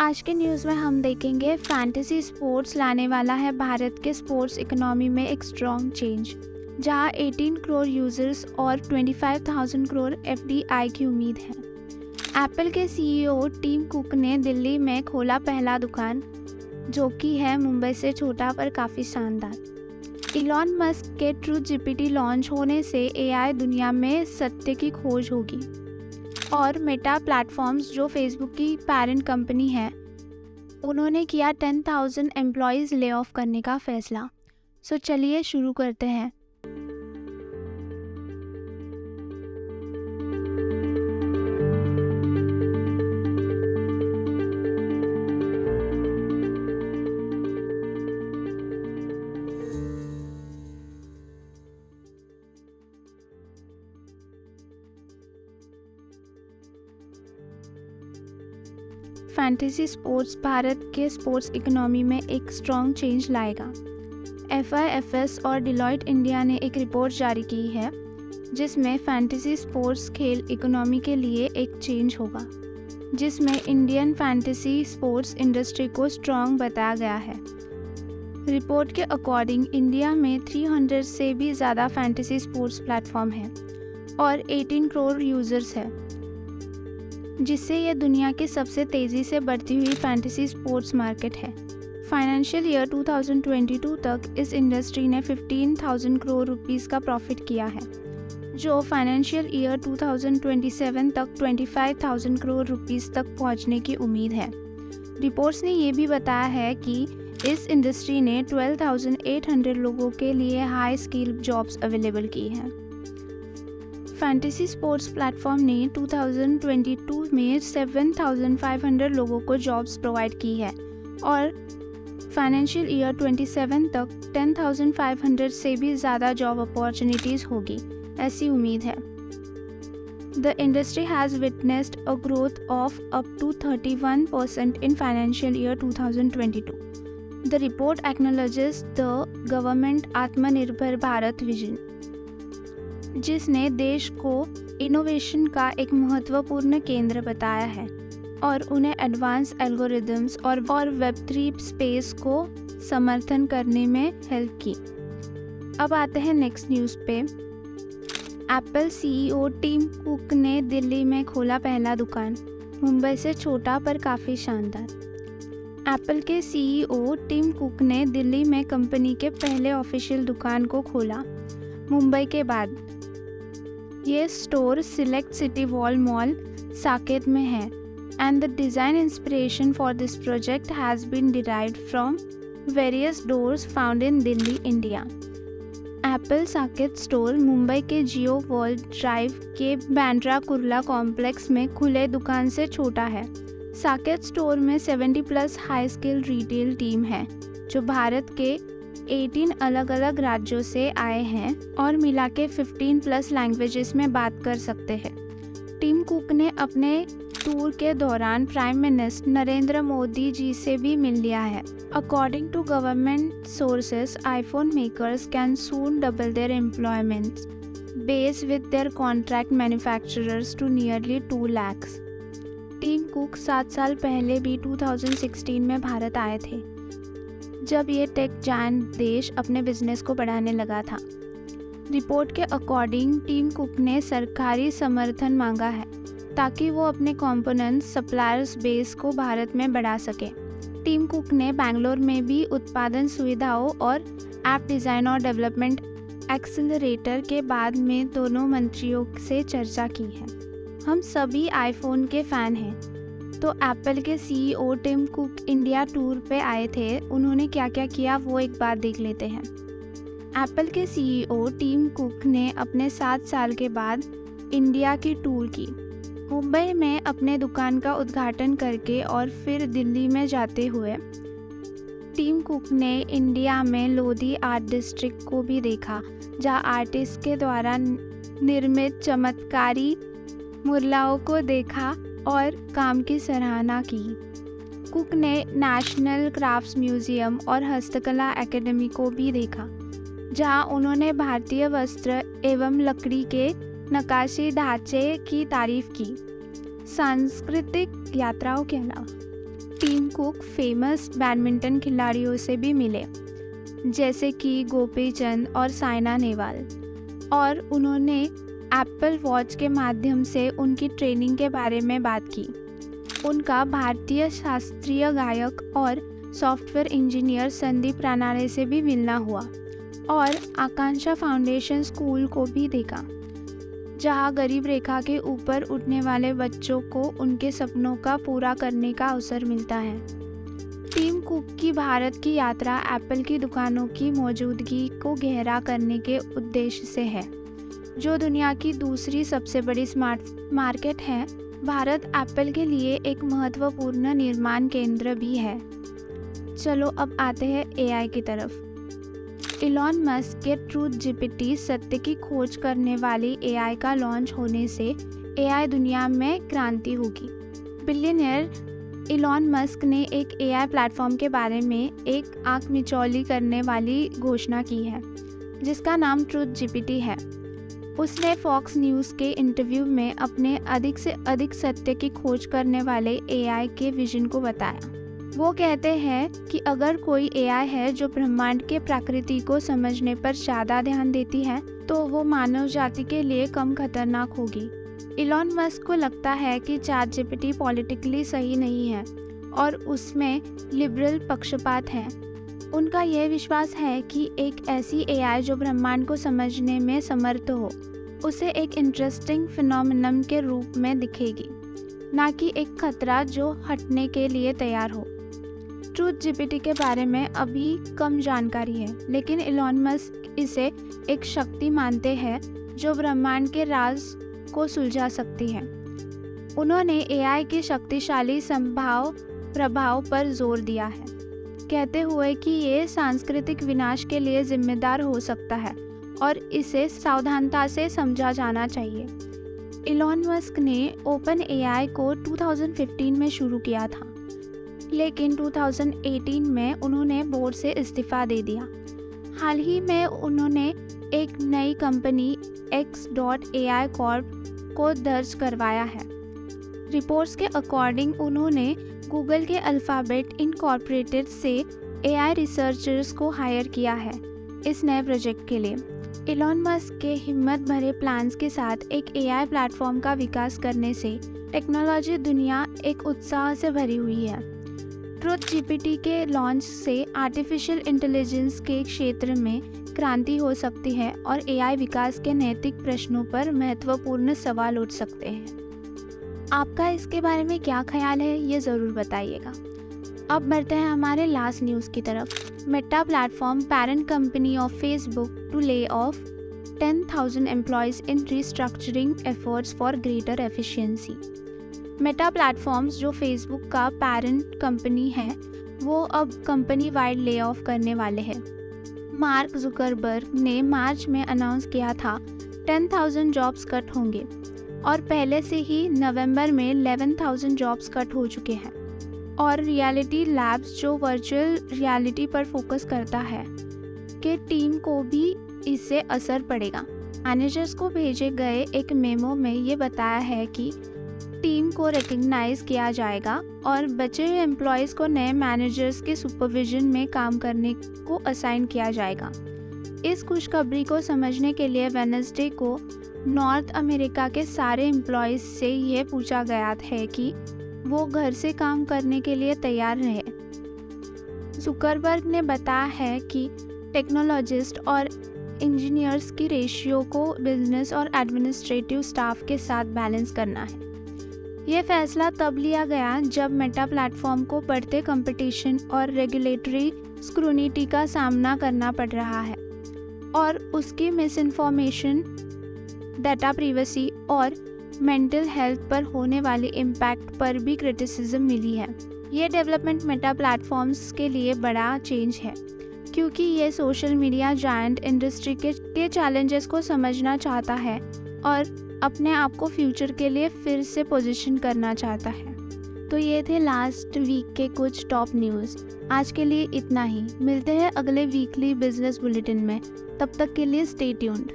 आज के न्यूज़ में हम देखेंगे फैंटेसी स्पोर्ट्स लाने वाला है भारत के स्पोर्ट्स इकोनॉमी में एक स्ट्रॉन्ग चेंज, जहां 18 करोड़ यूजर्स और 25,000 करोड़ एफडीआई की उम्मीद है। एप्पल के सीईओ टिम कुक ने दिल्ली में खोला पहला दुकान, जो कि है मुंबई से छोटा पर काफ़ी शानदार। इलॉन मस्क के ट्रू जीपीटी लॉन्च होने से एआई दुनिया में सत्य की खोज होगी। और मेटा प्लेटफॉर्म्स, जो फेसबुक की पेरेंट कंपनी है, उन्होंने किया 10,000 एम्प्लॉयज़ ले ऑफ करने का फैसला। सो चलिए शुरू करते हैं। फैंटेसी स्पोर्ट्स भारत के स्पोर्ट्स इकोनॉमी में एक स्ट्रॉन्ग चेंज लाएगा। FIFS और डिलॉयट इंडिया ने एक रिपोर्ट जारी की है, जिसमें फैंटेसी स्पोर्ट्स खेल इकोनॉमी के लिए एक चेंज होगा, जिसमें इंडियन फैंटेसी स्पोर्ट्स इंडस्ट्री को स्ट्रॉन्ग बताया गया है। रिपोर्ट के अकॉर्डिंग इंडिया में 300 से भी ज़्यादा फैंटेसी स्पोर्ट्स प्लेटफॉर्म हैं और 18 करोड़ यूज़र्स हैं, जिससे यह दुनिया की सबसे तेज़ी से बढ़ती हुई फैंटेसी स्पोर्ट्स मार्केट है। फाइनेंशियल ईयर 2022 तक इस इंडस्ट्री ने 15,000 करोड़ रुपीस का प्रॉफिट किया है, जो फाइनेंशियल ईयर 2027 तक 25,000 करोड़ रुपीस तक पहुंचने की उम्मीद है। रिपोर्ट्स ने यह भी बताया है कि इस इंडस्ट्री ने 12,800 लोगों के लिए हाई स्किल जॉब्स अवेलेबल की हैं। फैंटेसी स्पोर्ट्स प्लेटफॉर्म ने 2022 में 7,500 लोगों को जॉब्स प्रोवाइड की है और फाइनेंशियल ईयर 27 तक 10,500 से भी ज़्यादा जॉब अपॉर्चुनिटीज़ होगी, ऐसी उम्मीद है। The industry has witnessed a growth of up to 31% in financial year 2022। The report acknowledges the government Atmanirbhar Bharat vision, जिसने देश को इनोवेशन का एक महत्वपूर्ण केंद्र बताया है और उन्हें एडवांस एल्गोरिदम्स और वेब3 स्पेस को समर्थन करने में हेल्प की। अब आते हैं नेक्स्ट न्यूज़ पे। एप्पल सीईओ टिम कुक ने दिल्ली में खोला पहला दुकान, मुंबई से छोटा पर काफ़ी शानदार। एप्पल के सीईओ टिम कुक ने दिल्ली में कंपनी के पहले ऑफिशियल दुकान को खोला, मुंबई के बाद। ये store Select City Walk mall Saket में है and the design inspiration for this project has been derived from various doors found in Delhi, India. Apple Saket store Mumbai के जियो वर्ल्ड ड्राइव के बांद्रा कुर्ला कॉम्प्लेक्स में खुले दुकान से छोटा है। साकेत स्टोर में 70+ हाई स्किल रिटेल टीम है, जो भारत के 18 अलग अलग राज्यों से आए हैं और मिला के 15+ लैंग्वेजेस में बात कर सकते हैं। टिम कुक ने अपने टूर के दौरान प्राइम मिनिस्टर नरेंद्र मोदी जी से भी मिल लिया है। According to government sources, iPhone makers can soon double their employment base with their contract manufacturers to nearly 2 lakh. Tim Cook 7 साल पहले भी 2016 में भारत आए थे, जब ये टेक जायंट देश अपने बिजनेस को बढ़ाने लगा था। रिपोर्ट के अकॉर्डिंग टिम कुक ने सरकारी समर्थन मांगा है ताकि वो अपने कंपोनेंट सप्लायर्स बेस को भारत में बढ़ा सके। टिम कुक ने बैंगलोर में भी उत्पादन सुविधाओं और ऐप डिज़ाइन और डेवलपमेंट एक्सेलरेटर के बाद में दोनों मंत्रियों से चर्चा की है। हम सभी आईफोन के फ़ैन हैं, तो एप्पल के CEO Tim Cook India tour पे आए थे। उन्होंने क्या क्या किया वो एक बार देख लेते हैं। एप्पल के सीईओ टिम कुक ने अपने 7 साल के बाद इंडिया की टूर की, मुंबई में अपने दुकान का उद्घाटन करके और फिर दिल्ली में जाते हुए। टिम कुक ने इंडिया में लोधी आर्ट डिस्ट्रिक्ट को भी देखा, जहाँ आर्टिस्ट के द्वारा निर्मित चमत्कारी मुर्लाओं को देखा और काम की सराहना की। कुक ने नेशनल क्राफ्ट्स म्यूजियम और हस्तकला एकेडमी को भी देखा, जहां उन्होंने भारतीय वस्त्र एवं लकड़ी के नक्काशी ढांचे की तारीफ की। सांस्कृतिक यात्राओं के अलावा टीम कुक फेमस बैडमिंटन खिलाड़ियों से भी मिले, जैसे कि गोपी चंद और साइना नेहवाल, और उन्होंने एप्पल वॉच के माध्यम से उनकी ट्रेनिंग के बारे में बात की। उनका भारतीय शास्त्रीय गायक और सॉफ्टवेयर इंजीनियर संदीप रानाडे से भी मिलना हुआ और आकांक्षा फाउंडेशन स्कूल को भी देखा, जहां गरीब रेखा के ऊपर उठने वाले बच्चों को उनके सपनों का पूरा करने का अवसर मिलता है। टीम कुक की भारत की यात्रा एप्पल की दुकानों की मौजूदगी को गहरा करने के उद्देश्य से है, जो दुनिया की दूसरी सबसे बड़ी स्मार्ट मार्केट है। भारत एप्पल के लिए एक महत्वपूर्ण निर्माण केंद्र भी है। चलो अब आते हैं एआई की तरफ। इलॉन मस्क के ट्रूथ जीपीटी सत्य की खोज करने वाली एआई का लॉन्च होने से एआई दुनिया में क्रांति होगी। बिलियनियर इलॉन मस्क ने एक एआई प्लेटफॉर्म के बारे में एक आंख मिचौली करने वाली घोषणा की है, जिसका नाम ट्रूथ जीपीटी है। उसने फॉक्स न्यूज़ के इंटरव्यू में अपने अधिक से अधिक सत्य की खोज करने वाले एआई के विजन को बताया। वो कहते हैं कि अगर कोई एआई है जो ब्रह्मांड के प्रकृति को समझने पर ज़्यादा ध्यान देती है, तो वो मानव जाति के लिए कम खतरनाक होगी। इलॉन मस्क को लगता है कि चैट जीपीटी पॉलिटिकली सही नहीं है और उसमें लिबरल पक्षपात है। उनका यह विश्वास है कि एक ऐसी एआई जो ब्रह्मांड को समझने में समर्थ हो, उसे एक इंटरेस्टिंग फिनोमिनन के रूप में दिखेगी, ना कि एक खतरा जो हटने के लिए तैयार हो। ट्रूथ जीपीटी के बारे में अभी कम जानकारी है, लेकिन इलॉन मस्क इसे एक शक्ति मानते हैं जो ब्रह्मांड के राज को सुलझा सकती है। उन्होंने एआई के शक्तिशाली प्रभाव पर जोर दिया है, कहते हुए कि ये सांस्कृतिक विनाश के लिए जिम्मेदार हो सकता है और इसे सावधानता से समझा जाना चाहिए। इलॉन मस्क ने ओपन एआई को 2015 में शुरू किया था, लेकिन 2018 में उन्होंने बोर्ड से इस्तीफा दे दिया। हाल ही में उन्होंने एक नई कंपनी X.AI कॉर्प को दर्ज करवाया है। रिपोर्ट्स के अकॉर्डिंग उन्होंने गूगल के अल्फ़ाबेट इनकॉर्पोरेटेड से एआई रिसर्चर्स को हायर किया है इस नए प्रोजेक्ट के लिए। इलॉन मस्क के हिम्मत भरे प्लान्स के साथ एक एआई प्लेटफॉर्म का विकास करने से टेक्नोलॉजी दुनिया एक उत्साह से भरी हुई है। ट्रूथ जीपीटी के लॉन्च से आर्टिफिशियल इंटेलिजेंस के क्षेत्र में क्रांति हो सकती है और एआई विकास के नैतिक प्रश्नों पर महत्वपूर्ण सवाल उठ सकते हैं। आपका इसके बारे में क्या ख्याल है, ये ज़रूर बताइएगा। अब बढ़ते हैं हमारे लास्ट न्यूज़ की तरफ। Meta platform parent company of Facebook to lay off 10,000 employees in restructuring efforts for greater efficiency. Meta platforms जो फेसबुक का पेरेंट कंपनी है, वो अब कंपनी वाइड ले ऑफ करने वाले हैं। मार्क जुकरबर्ग ने मार्च में अनाउंस किया था 10,000 जॉब्स कट होंगे और पहले से ही नवंबर में 11,000 जॉब्स कट हो चुके हैं। और रियलिटी लैब्स जो वर्चुअल रियलिटी पर फोकस करता है के टीम को भी इससे असर पड़ेगा। मैनेजर्स को भेजे गए एक मेमो में ये बताया है कि टीम को रिकग्नाइज किया जाएगा और बचे हुए एम्प्लॉयज़ को नए मैनेजर्स के सुपरविजन में काम करने को असाइन किया जाएगा। इस खुशखबरी को समझने के लिए वेडनेसडे को नॉर्थ अमेरिका के सारे एम्प्लॉयज़ से यह पूछा गया है कि वो घर से काम करने के लिए तैयार रहे। जुकरबर्ग ने बताया है कि टेक्नोलॉजिस्ट और इंजीनियर्स की रेशियो को बिजनेस और एडमिनिस्ट्रेटिव स्टाफ के साथ बैलेंस करना है। ये फैसला तब लिया गया जब मेटा प्लेटफॉर्म को बढ़ते कंपटीशन और रेगुलेटरी स्क्रूनिटी का सामना करना पड़ रहा है और उसकी मिस इन्फॉर्मेशन, डाटा प्राइवेसी और मेंटल हेल्थ पर होने वाले इम्पैक्ट पर भी क्रिटिसिज्म मिली है। ये डेवलपमेंट मेटा प्लेटफॉर्म्स के लिए बड़ा चेंज है क्योंकि ये सोशल मीडिया जायंट इंडस्ट्री के चैलेंजेस को समझना चाहता है और अपने आप को फ्यूचर के लिए फिर से पोजीशन करना चाहता है। तो ये थे लास्ट वीक के कुछ टॉप न्यूज़। आज के लिए इतना ही। मिलते हैं अगले वीकली बिजनेस बुलेटिन में। तब तक के लिए स्टे ट्यून्ड।